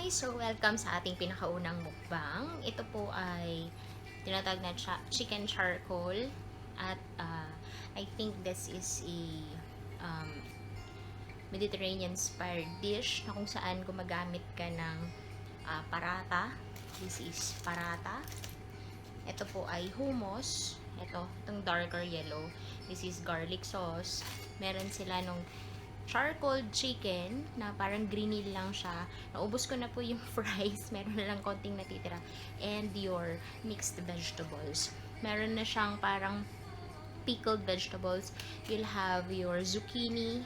So welcome sa ating pinakaunang mukbang. Ito po ay tinatawag na chicken charcoal at I think this is a Mediterranean-inspired dish na kung saan gumagamit ka ng parata. This is parata. Ito po ay hummus. Itong darker yellow. This is garlic sauce. Meron sila nung charcoal chicken na parang greeny lang siya. Naubos ko na po yung fries. Meron na lang konting natitira. And your mixed vegetables. Meron na siyang parang pickled vegetables. You'll have your zucchini.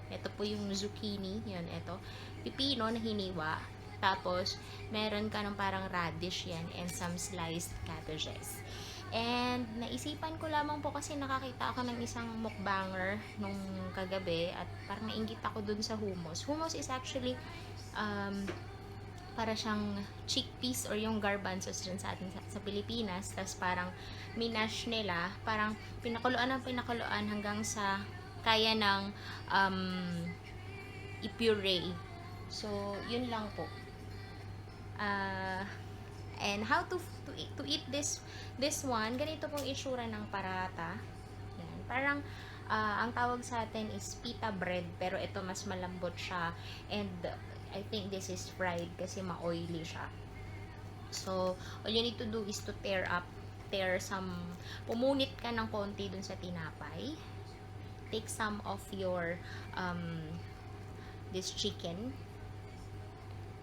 Ito po yung zucchini. Yan, ito. Pipino na hiniwa. Tapos, meron ka ng parang radish yan and some sliced cabbages. And naisipan ko lamang po kasi nakakita ako ng isang mukbanger nung kagabi at parang nainggit ako dun sa hummus. Hummus is actually para siyang chickpeas or yung garbanzos dyan sa atin sa Pilipinas. Tapos parang minash nila, parang pinakuluan hanggang sa kaya ng i-puree. So, yun lang po. And how to eat this one, ganito pong itsura ng parata. Yan. Parang ang tawag sa atin is pita bread, pero ito mas malambot siya. And I think this is fried kasi ma-oily siya. So, all you need to do is to pumunit ka ng konti dun sa tinapay. Take some of your this chicken.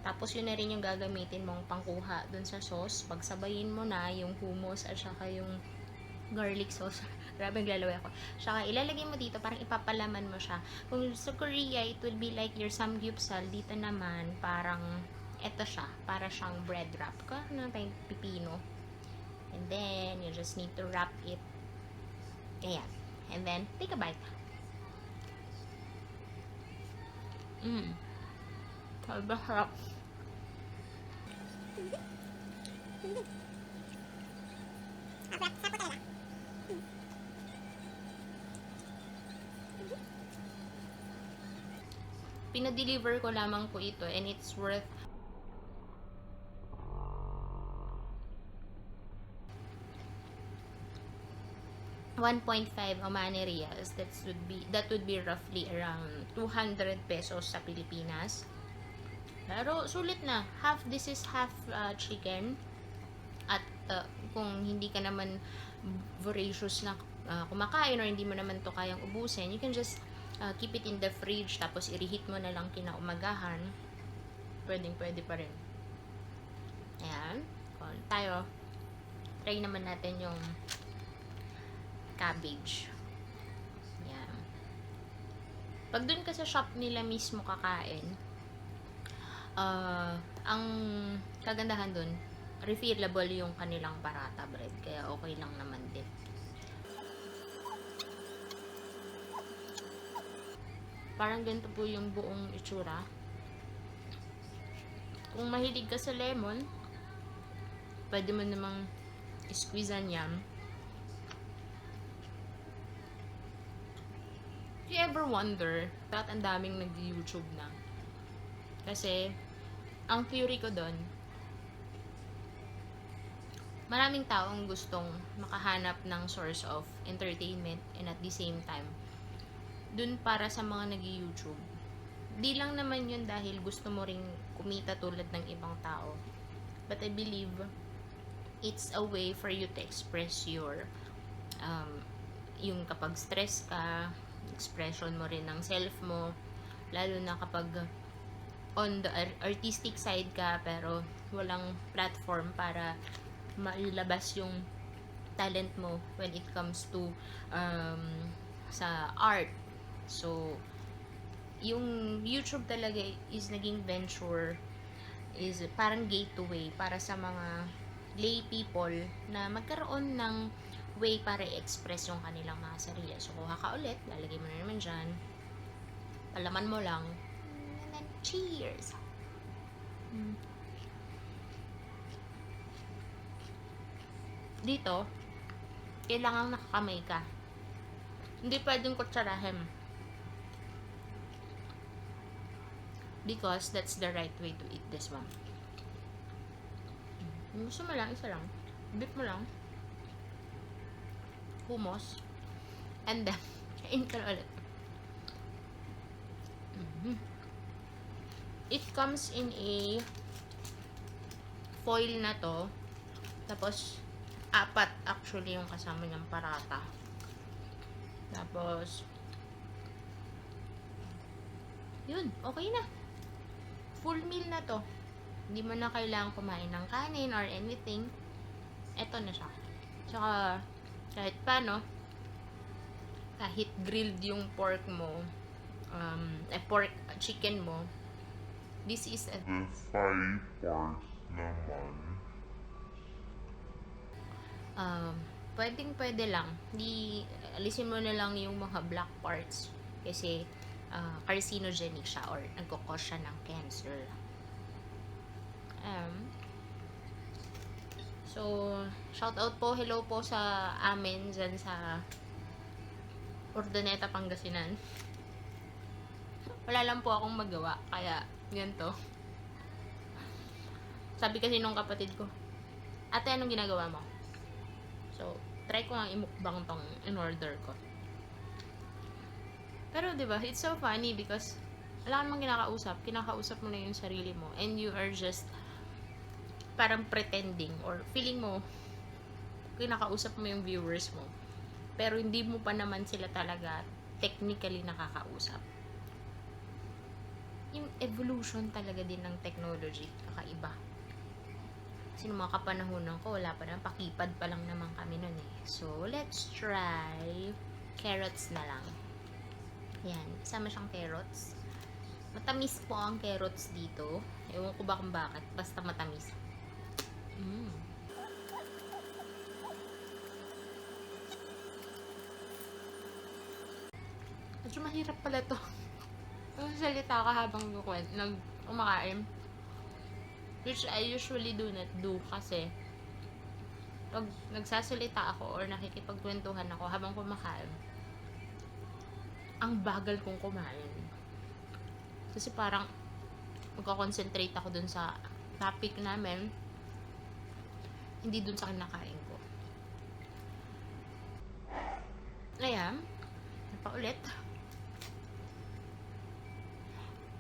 Tapos, yun na rin yung gagamitin mong pangkuha dun sa sauce. Pagsabayin mo na yung hummus at saka yung garlic sauce. Grabe, naglalaway ako. Saka, ilalagay mo dito, parang ipapalaman mo siya. Kung sa Korea, it will be like your samgyeopsal. Dito naman, parang, eto siya. Para siyang bread wrap. Ano tayong pipino. And then, you just need to wrap it. Ayan. And then, take a bite. Sarap. Pinadeliver ko lamang po ito and it's worth 1.5 Omani Riyals. That would be roughly around 200 pesos sa Pilipinas. Pero sulit na. This is half chicken. At kung hindi ka naman voracious na kumakain or hindi mo naman to kayang ubusin, you can just keep it in the fridge tapos i-reheat mo na lang kinaumagahan. Pwede pa rin. Ayan. Tayo, try naman natin yung cabbage. Ayan. Pag dun ka sa shop nila mismo kakain, ang kagandahan dun, refillable yung kanilang parata bread. Kaya okay lang naman din. Parang ganito po yung buong itsura. Kung mahilig ka sa lemon, pwede mo namang squeeze-an yan. If you ever wonder, bakit ang daming nag-YouTube na? Kasi, ang theory ko doon, maraming taong gustong makahanap ng source of entertainment and at the same time, dun para sa mga nag-YouTube. Di lang naman yun dahil gusto mo ring kumita tulad ng ibang tao. But I believe it's a way for you to express your yung kapag stress ka, expression mo rin ng self mo, lalo na kapag on the artistic side ka pero walang platform para mailabas yung talent mo when it comes to sa art. So, yung YouTube talaga is naging venture, is parang gateway para sa mga lay people na magkaroon ng way para i-express yung kanilang mga sarili. So, kuha ka ulit, lalagay mo na naman dyan, palaman mo lang, and then cheers! Dito, kailangan nakakamay ka. Hindi pwedeng kutsarahin. Because that's the right way to eat this one. Gusto mo lang, isa lang. Beef mo lang. Hummus. And then, kain ka na ulit. It comes in a foil na to. Tapos, 4 actually yung kasama niyang parata. Tapos, yun, okay na. Full meal na to. Hindi mo na kailangan kumain ng kanin or anything. Eto na siya. Tsaka, kahit paano, kahit grilled yung pork mo, chicken mo, this is a Thigh part naman. pwede lang. Alisin mo na lang yung mga black parts kasi carcinogenic siya or nagkukos siya ng cancer. So, shout out po, hello po sa amin dyan sa Ordoneta, Pangasinan. Wala lang po akong magawa, kaya ganito. Sabi kasi nung kapatid ko, ate, anong ginagawa mo? So, try ko nga imukbang tong in-order ko. Pero, diba, it's so funny because wala ka namang kinakausap mo na yung sarili mo, and you are just parang pretending or feeling mo kinakausap mo yung viewers mo, pero hindi mo pa naman sila talaga technically nakakausap. Yung evolution talaga din ng technology, kakaiba. Kasi nung mga kapanahonan ko, wala pa naman, pa-keypad pa lang naman kami nun eh. So, let's try carrots na lang. Yan, isama siyang carrots. Matamis po ang carrots dito. Ewan ko ba kung bakit, basta matamis. Medyo mahirap pala to. Salita ka habang kumakain. Which I usually do not do kasi pag nagsasalita ako or nakikipagkwentuhan ako habang kumakain, ang bagal kong kumain. Kasi parang magko-concentrate ako dun sa topic namin, hindi dun sa kinakain ko. Ayan, napaulit.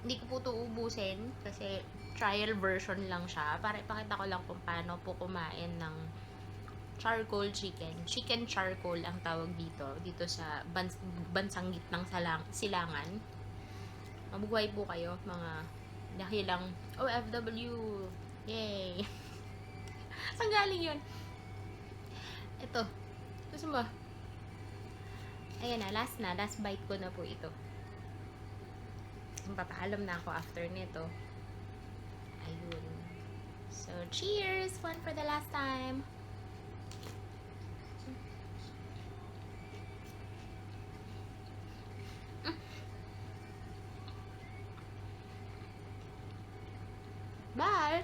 Hindi ko po ito ubusin kasi trial version lang siya. Para ipakita ko lang kung paano po kumain ng charcoal chicken. Chicken charcoal ang tawag dito. Dito sa bansang gitnang silangan. Mabuhay po kayo, mga dahilang OFW. Yay! Saan galing yun? Ito. Gusto mo? Ayan na, last bite ko na po ito. Papaalam na ako after nito. Ayun. So, cheers! One for the last time. Bye!